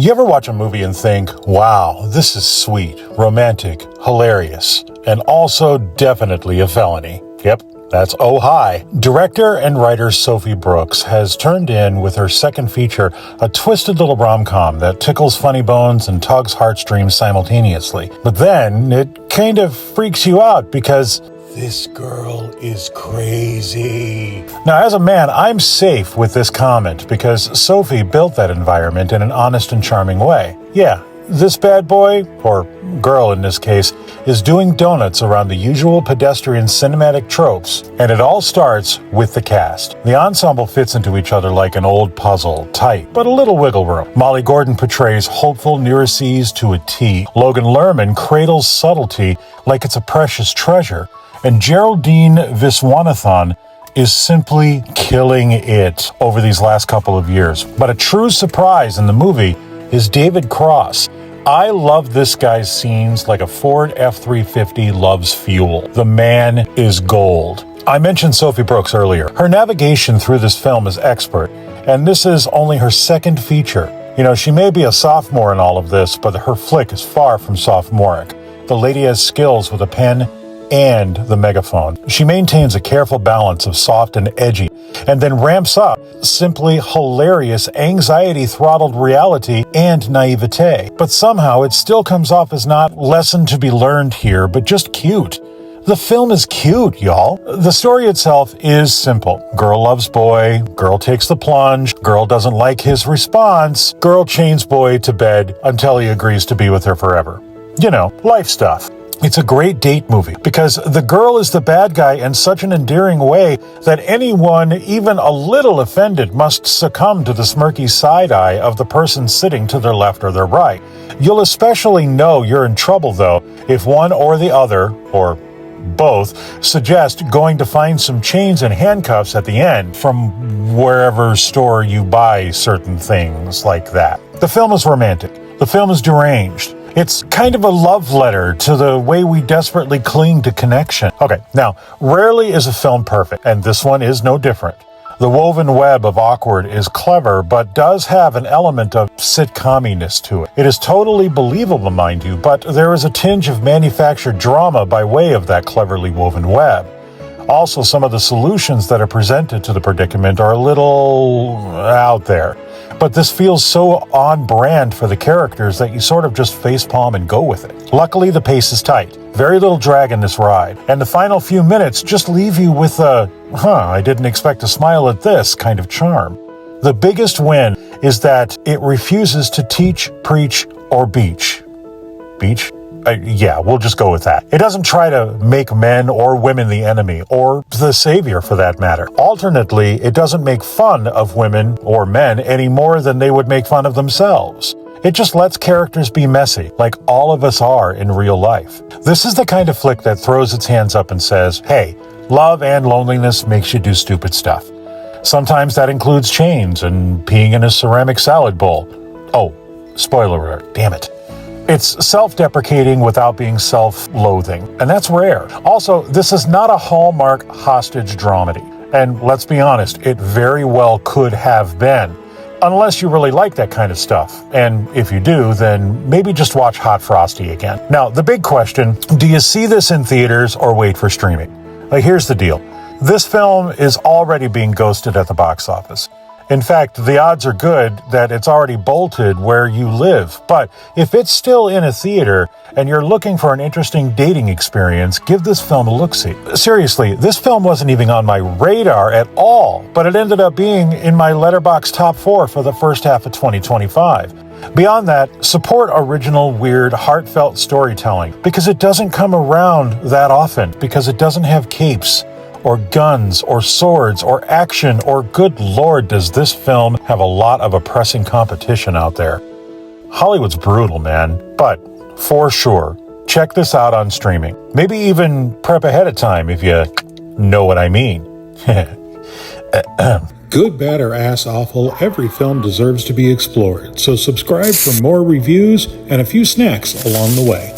You ever watch a movie and think, wow, this is sweet, romantic, hilarious, and also definitely a felony? Yep, that's Oh Hi. Director and writer Sophie Brooks has turned in with her second feature a twisted little rom-com that tickles funny bones and tugs heartstrings simultaneously. But then it kind of freaks you out because this girl is crazy. Now, as a man, I'm safe with this comment because Sophie built that environment in an honest and charming way. Yeah, this bad boy, or girl in this case, is doing donuts around the usual pedestrian cinematic tropes, and it all starts with the cast. The ensemble fits into each other like an old puzzle, tight, but a little wiggle room. Molly Gordon portrays hopeful Neuroses to a T. Logan Lerman cradles subtlety like it's a precious treasure. And Geraldine Viswanathan is simply killing it over these last couple of years. But a true surprise in the movie is David Cross. I love this guy's scenes like a Ford F-350 loves fuel. The man is gold. I mentioned Sophie Brooks earlier. Her navigation through this film is expert, and this is only her second feature. You know, she may be a sophomore in all of this, but her flick is far from sophomoric. The lady has skills with a pen and the megaphone. She maintains a careful balance of soft and edgy, and then ramps up simply hilarious anxiety-throttled reality and naivete. But somehow it still comes off as not lesson to be learned here, but just cute. The film is cute, y'all. The story itself is simple. Girl loves boy, girl takes the plunge, girl doesn't like his response, girl chains boy to bed until he agrees to be with her forever. You know, life stuff. It's a great date movie because the girl is the bad guy in such an endearing way that anyone, even a little offended, must succumb to the smirky side eye of the person sitting to their left or their right. You'll especially know you're in trouble, though, if one or the other, or both, suggest going to find some chains and handcuffs at the end from wherever store you buy certain things like that. The film is romantic. The film is deranged. It's kind of a love letter to the way we desperately cling to connection. Okay, now, rarely is a film perfect, and this one is no different. The woven web of awkward is clever, but does have an element of sitcominess to it. It is totally believable, mind you, but there is a tinge of manufactured drama by way of that cleverly woven web. Also, some of the solutions that are presented to the predicament are a little out there. But this feels so on brand for the characters that you sort of just facepalm and go with it. Luckily, the pace is tight. Very little drag in this ride. And the final few minutes just leave you with a, I didn't expect to smile at this kind of charm. The biggest win is that it refuses to teach, preach, or beach. Beach? Yeah, we'll just go with that. It doesn't try to make men or women the enemy, or the savior for that matter. Alternately, it doesn't make fun of women or men any more than they would make fun of themselves. It just lets characters be messy, like all of us are in real life. This is the kind of flick that throws its hands up and says, hey, love and loneliness makes you do stupid stuff. Sometimes that includes chains and peeing in a ceramic salad bowl. Oh, spoiler alert, damn it. It's self-deprecating without being self-loathing, and that's rare. Also, this is not a Hallmark hostage dramedy, and let's be honest, it very well could have been, unless you really like that kind of stuff. And if you do, then maybe just watch Hot Frosty again. Now, the big question, do you see this in theaters or wait for streaming? Here's the deal. This film is already being ghosted at the box office. In fact, the odds are good that it's already bolted where you live. But if it's still in a theater and you're looking for an interesting dating experience, give this film a look-see. Seriously, this film wasn't even on my radar at all, but it ended up being in my Letterboxd top 4 for the first half of 2025. Beyond that, support original, weird, heartfelt storytelling because it doesn't come around that often, because it doesn't have capes or guns, or swords, or action, or good lord, does this film have a lot of oppressing competition out there. Hollywood's brutal, man, but for sure, check this out on streaming. Maybe even prep ahead of time if you know what I mean. Good, bad, or ass awful, every film deserves to be explored, so subscribe for more reviews and a few snacks along the way.